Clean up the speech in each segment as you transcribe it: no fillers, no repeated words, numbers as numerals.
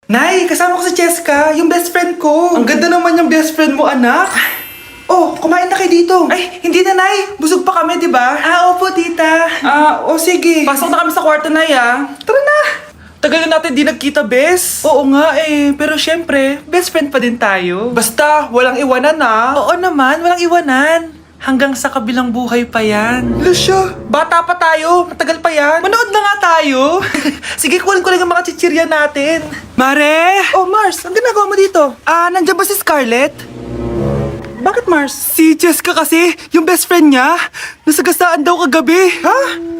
Nay, kasama ko si Cheska, yung best friend ko. Ang ganda naman yung best friend mo, anak. Oh, kumain na kayo dito. Ay, hindi na, Nay. Busog pa kami, di ba? Opo, tita. Sige. Pasok na kami sa kwarto, Nay, Tara na. Tagal na natin di nagkita, bes. Oo nga pero syempre, best friend pa din tayo. Basta, walang iwanan Oo naman, walang iwanan. Hanggang sa kabilang buhay pa yan. Lucia, bata pa tayo. Matagal pa yan. Manood na nga tayo. Sige, kunin ko lang ang mga chichirya natin. Mare! Oh, Mars, ang ginagawa mo dito? Nandiyan ba si Scarlett? Bakit, Mars? Si Jessica kasi, yung best friend niya, nasagasaan daw kagabi. Ha?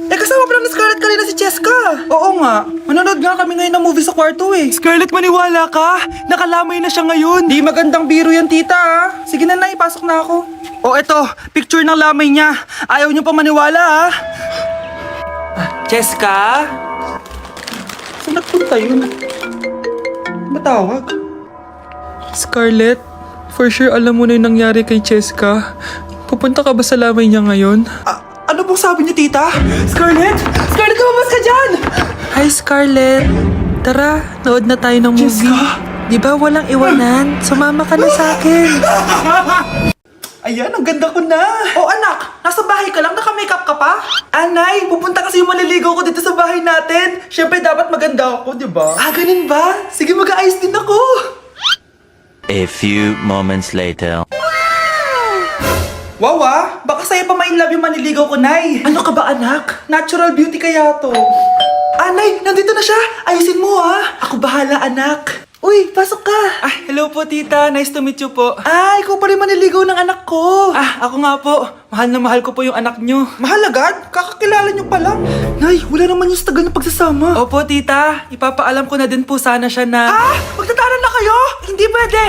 Kasama pa lang ni Scarlett kanina si Jessica. Oo nga. Manonood nga kami ngayon ng movie sa kwarto Scarlett, maniwala ka. Nakalamay na siya ngayon. Di magandang biro yan, tita Sige na, Nay, pasok na ako. Eto, picture ng lamay niya. Ayaw niyo pa maniwala, Jessica? Saan nagpunta yun? Matawag? Scarlett? For sure, alam mo na yung nangyari kay Cheska. Pupunta ka ba sa lamay niya ngayon? Ano bang sabi niya, tita? Scarlett! Scarlett, lumabas ka dyan! Hi, Scarlett. Tara, nood na tayo ng movie. Cheska? Di ba walang iwanan? Sumama ka na sa akin. Ayan, ang ganda ko na. Anak, nasa bahay ka lang? Naka-makeup ka pa? Anay, pupunta kasi yung maliligaw ko dito sa bahay natin. Siyempre, dapat maganda ako, di ba? Ganun ba? Sige, mag-aayos din ako. A few moments later. Wow, baka sa'yo pa ma-inlove yung maniligaw ko, Nay. Ano ka ba, anak? Natural beauty kaya to. Nay, nandito na siya. Ayusin mo, Ako bahala, anak. Uy, pasok ka. Hello po, tita. Nice to meet you po. Ikaw pa rin maniligaw ng anak ko. Ako nga po. Mahal na mahal ko po yung anak nyo. Mahal agad? Kakakilala nyo pa lang. Nay, wala naman yung tagal na pagsasama. Opo, tita. Ipapaalam ko na din po sana siya na... Magtatanan na kayo? Hindi pwede.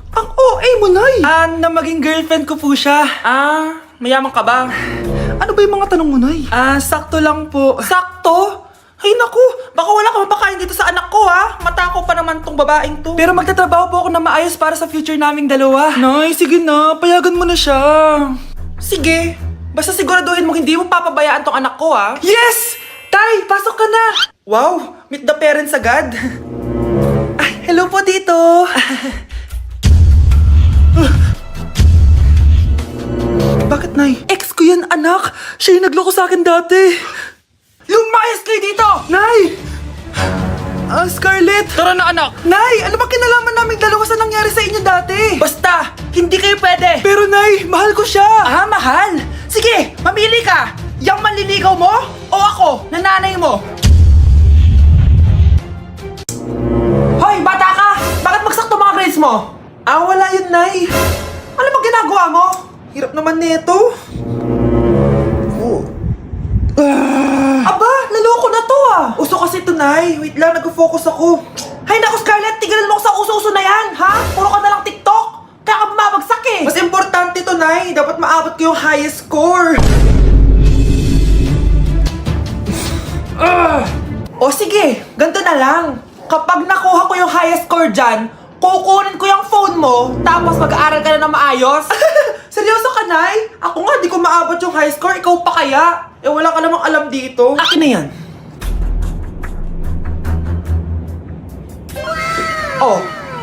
Ang OA mo, Nay. Na maging girlfriend ko po siya. Mayaman ka ba? Ano ba yung mga tanong mo, Nay? Sakto lang po. Sakto? Ay naku, baka wala ka mapakain dito sa anak ko Matako pa naman tong babaeng to. Pero magtatrabaho po ako na maayos para sa future naming dalawa. Nay, sige na, payagan mo na siya. Sige, basta siguraduhin mo hindi mo papabayaan tong anak ko Yes! Tay, pasok ka na. Wow, meet the parents agad. Hello po dito. Bakit, Nay? Ex ko yan, anak. Siya yung nagloko sa akin dati. Lumayas kayo dito! Nay! Scarlett! Tara na, anak! Nay! Ano ba kinalaman namin dalawa sa nangyari sa inyo dati? Basta! Hindi kayo pwede! Pero, Nay! Mahal ko siya! Mahal? Sige! Mamili ka! Yang manliligaw mo? O ako? Nananay mo? Hoy! Bata ka! Bakit magsakto mga grades mo? Wala yun, Nay. Ano ba ginagawa mo? Hirap naman nito. Aba, naloko na to Uso kasi to, Nay. Wait lang, nag-focus ako. Hay naku, Scarlett, tigilan mo ko sa uso-uso na yan, Puro ka na lang TikTok. Kaya ka bumabagsak Mas importante to, Nay. Dapat maabot ko yung highest score. Sige, ganito na lang. Kapag nakuha ko yung highest score dyan, kukunin ko yung phone mo, tapos mag-aaral ka na ng maayos. Seryoso ka, Nay? Ako nga, di ko maabot yung high score. Ikaw pa kaya? Wala ka namang alam dito. Akin na yan.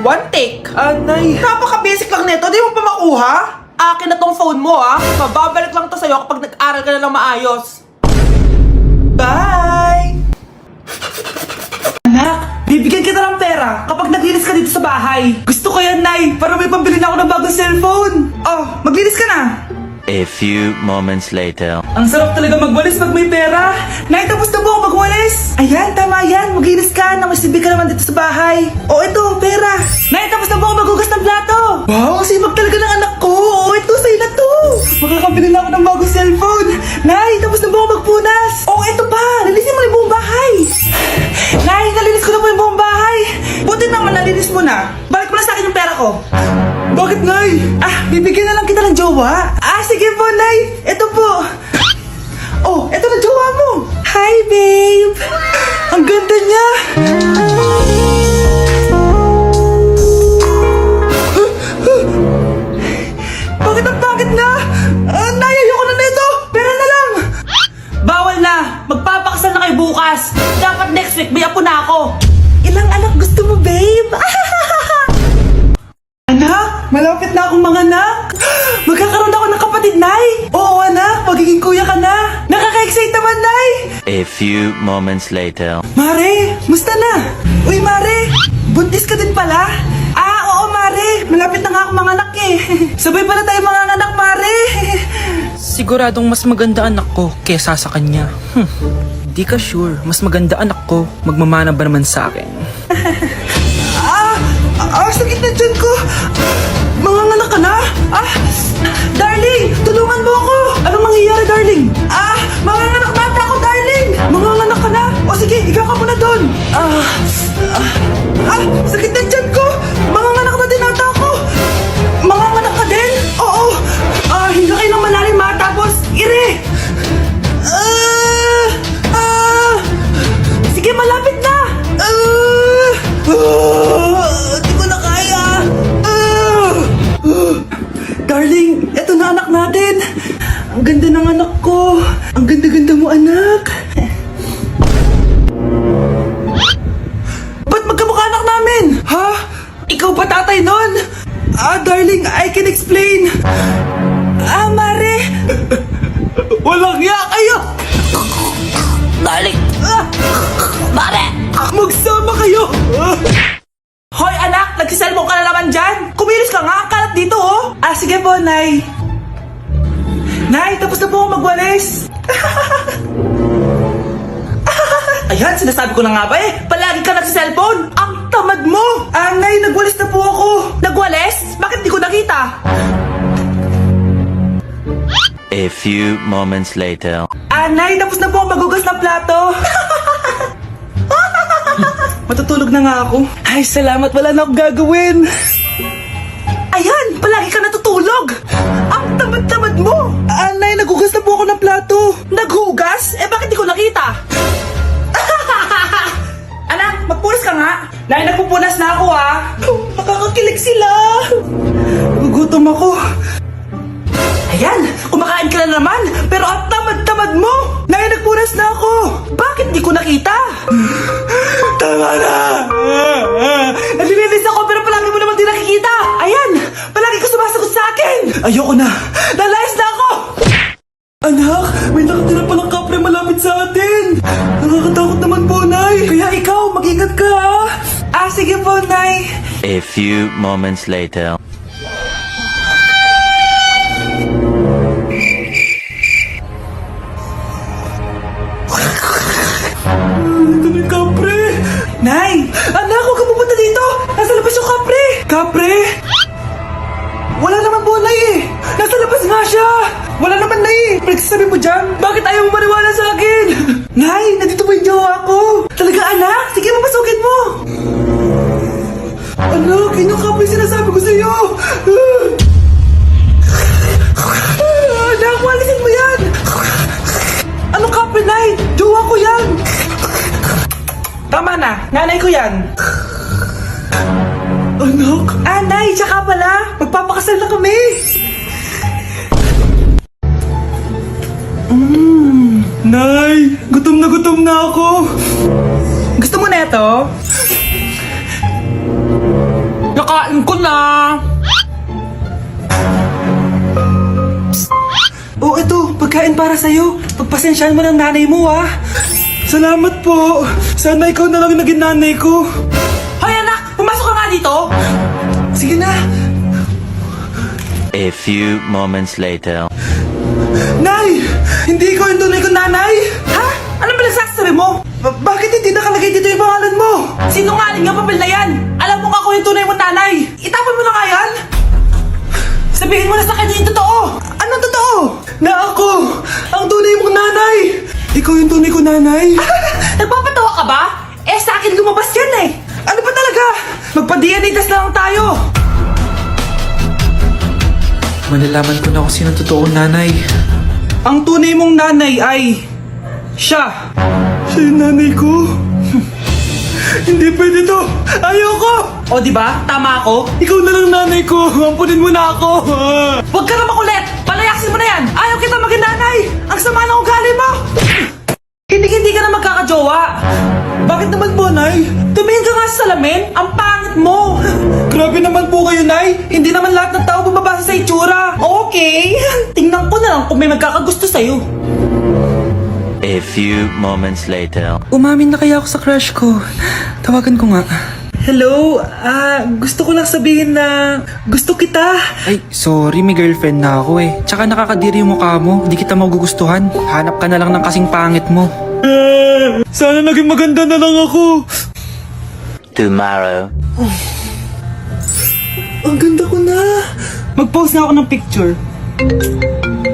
One take. Nay. Napaka-basic lang nito. Di mo pa makuha? Akin na tong phone mo, Mababalik lang to sa'yo kapag nag-aral ka na ng maayos. Bye! Anak, bibigyan kita ng pera kapag naglinis ka dito sa bahay. Gusto ko yan, Nay, para may pambili na ako ng bagong cellphone. Maglinis ka na. A few moments later. Ang sarap talaga magwalis pag may pera. Nay, tapos na po ako magwalis. Ayan, tama yan. Maglinis ka na masibi ka naman dito sa bahay. Ito, pera. Nay, tapos na po ako maghugas ng plato. Wow, sipag talaga ng anak ko. Ito, sa'yo na to. Makakabili na ako ng bagong cellphone. Nay, tapos na po ako magpunas. Ito pa. Linisin mo na yung buong bahay. Nay, nalinis ko na po yung buong bahay. Buti naman nalinis mo na. Balik mo na sa akin yung pera ko. Bakit, Nay? Bibigyan na lang kita ng jowa. Sige po, Nay. Ito po. Ito na jowa mo. Hi, babe. Ang ganda niya. Bakit ang pangit na? Nay, ayoko na nito. Pera na lang. Bawal na. Magpapakasal na kayo bukas. Dapat next week may apo na ako. Ilang anak gusto mo, babe? few moments later. Mare, musta na? Uy, Mare, buntis ka din pala? Oo, Mare. Malapit na nga ako manganak eh. Sabay pala tayo manganak, Mare. Siguradong mas maganda anak ko kesa sa kanya. Di ka sure, mas maganda anak ko, magmamana ba naman sa akin? Sakit na dyan ko. Manganganak ka na? Darling, tulungan mo ako. Anong mangyayari, darling? Manganganak na ata ako, darling. Manganganak ka na? O sige, ikaw ka muna doon. Sakit na dyan ko. Manganganak na din ata ako. Manganganak ka din? Oo. Hinga kayo ng malalim ha, tapos ire. Sige, malapit na. Di ko na kaya. Darling, eto na anak natin. Ang ganda ng anak ko. Ang ganda-ganda mo, anak. Ba't magkamukha anak namin? Ha? Ikaw ba tatay nun? Darling, I can explain. Mare. Walang ya kayo. Darling! Mare! Magsama kayo. Hoy anak, nagsiselfone ka na naman dyan. Kumilos ka nga, ang kalat dito oh. Sige po, Nay. Nay, tapos na po ako magwalis. Ayan, sinasabi ko na nga ba palagi ka nagsiselfone. Ang tamad mo. Nay, nagwalis na po ako. Nagwalis? Bakit di ko nakita? A few moments later. Nay, tapos na po ako magugas ng plato. Matutulog na nga ako. Ay, salamat. Wala na akong gagawin. Ayan, palagi ka natutulog. Ang tamad-tamad mo. Nay, naghugas na po ako ng plato. Naghugas? Bakit di ko nakita? Anak, magpunas ka nga. Nay, nagpupunas na ako Makakakilig sila. Gugutom ako. Ayan, kumakain ka na naman. Pero ang tamad-tamad mo. Nay, nagpunas na ako. Bakit di ko nakita? Tama na. Nalilinis ako pero palagi mo naman di nakikita. Ayan, palagi ka sumasagot sa akin. Ayoko na. Lalayas na ako. Anak, may nakatira palang kapre malapit sa atin. Nakakatakot naman po, Nay. Kaya ikaw, mag-ingat ka sige po, Nay. A few moments later. Ito na yung kapre. Nay! Anak, huwag ka pupunta dito! Nasa labas yung kapre! Kapre? Wala naman po, Nay Nasa labas nga siya! Wala naman, Nay Pinagsasabi mo dyan? Bakit ayaw mo maniwala sa akin? Nay, nandito ba yung jowa ko? Talaga, anak? Sige, mapasukin mo! Anak, yun yung kapre sinasabi ko sa'yo! Anak, walisin mo yan! Anong kapre, Nay? Jowa ko yan! Tama na, nanay ko yan. Anak? Nay, tsaka pala, magpapakasal na kami. Nay, gutom na ako. Gusto mo na ito? Nakain ko na. Ito, pagkain para sa'yo. Pagpasensyahan mo ng nanay mo, Salamat po. Sana ikaw na lang yung naging nanay ko. Hoy anak, pumasok ka nga dito. Sige na. A few moments later. Nay! Hindi ikaw yung tunay kong nanay? Ha? Ano ba nagsasabi mo? Bakit hindi nakalagay dito yung pangalan mo? Sinungaling ang papel na yan. Alam mo nga ako yung tunay mong nanay. Itapon mo na nga yan. Sabihin mo na sa kanya yung totoo. Anong totoo? Na ako, ang tunay mong nanay. Ikaw yung tunay ko, nanay. Nagpapatawa ka ba? Sa akin lumabas yan Ano ba talaga? Magpa-DNA test na lang tayo. Malalaman ko na kung sino totoong nanay. Ang tunay mong nanay ay siya. Siya yung nanay ko. Hindi pwede to. Ayoko. O diba? Tama ako? Ikaw na lang nanay ko. Ampunin mo na ako. Huwag ka na makulit. Palayasin mo na yan. Ayaw kita maging nanay. Ang sama ng ugali mo. Hindi ka na magkakajowa. Bakit naman po, Nay? Tumingin ka nga sa salamin. Ang pangit mo. Grabe naman po kayo, Nay. Hindi naman lahat ng tao bumabasa sa itsura. Okay. Tingnan ko na lang kung may magkakagusto sa'yo. A few moments later. Umamin na kaya ako sa crush ko. Tawagan ko nga. Hello? Gusto ko lang sabihin na gusto kita. Ay, sorry, may girlfriend na ako eh. Tsaka nakakadiri yung mukha mo, di kita magugustuhan. Hanap ka na lang ng kasing pangit mo. Sana naging maganda na lang ako. Tomorrow. Ang ganda ko na. Mag-post na ako ng picture.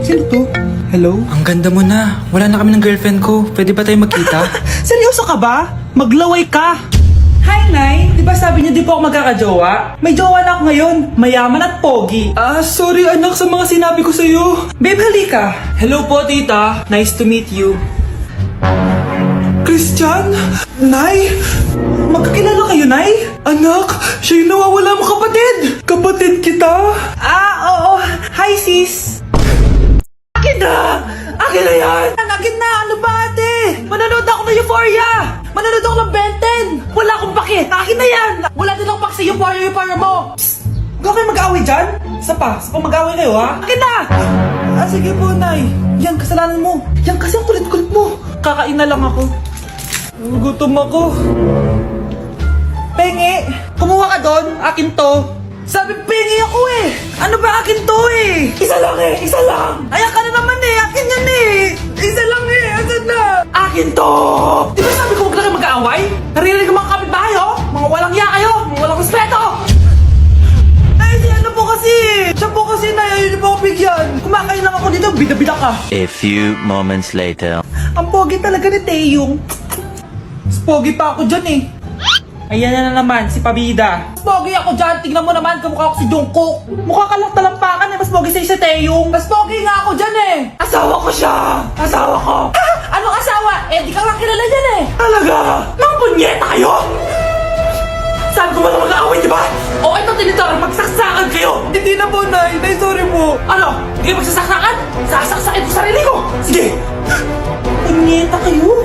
Sino to? Hello? Ang ganda mo na. Wala na kami ng girlfriend ko. Pwede ba tayo magkita? Seryoso ka ba? Maglaway ka. Hi, Nay! Di ba sabi niyo di po ako magkakajowa? May jowa na ako ngayon. Mayaman at pogi. Sorry anak sa mga sinabi ko sa'yo. Babe, halika. Hello po, tita. Nice to meet you. Christian? Nay? Magkakilala kayo, Nay? Anak, siya yung nawawala mo kapatid. Kapatid kita? Oo. Hi, sis. Akin na! Akin na yan! Akin na! Ano ba, ate? Manonood ako ng Euphoria! Manonood ako ng Ben 10! Wala akong pake! Akin na yan! Wala din akong pake sa Euphoria mo! Psst! Huwag kayo mag-away dyan? Isa pa mag-away kayo, ha? Akin na! Sige po, Nay. Yan, kasalanan mo. Yan kasi ang kulit-kulit mo. Kakain na lang ako. Gutom ako. Pengi! Kumuha ka doon! Akin to! Sabi pengi ako eh! Ano ba akin to eh? Isa lang eh! Isa lang! Ayan ka na naman eh! Akin yan eh! Isa lang eh! Asan na? Akin to! Di ba sabi ko huwag na kayo mag-aaway? Narinig ang mga kapitbahay oh! Mga walang iya kayo! Mga walang respeto! Ay, si ano po kasi? Siya po kasi na ayaw niyo po ako bigyan. Kumakain lang ako dito, bida-bida ka. A few moments later. Ang pogi talaga ni Taeyong. Mas pogi pa ako dyan eh. Ayan na naman, si Pabida. Mas pogi ako dyan, tingnan mo naman, kamukha ako si Jungkook. Mukha ka lang talampakan eh, mas pogi sa'yo si Taeyong. Mas pogi nga ako dyan eh. Asawa ko siya! Asawa ko! Anong asawa? Eh, di ka lang kilala dyan eh. Talaga? Mga punyeta kayo? Saan ko ba na mag-aaway, di ba? O ito, tinitor, magsaksakan kayo! Hindi na po, Nay. Nay, sorry po. Ano? Hindi kayo magsasaksakan? Sasaksakin ko sarili ko! Sige! Punyeta kayo?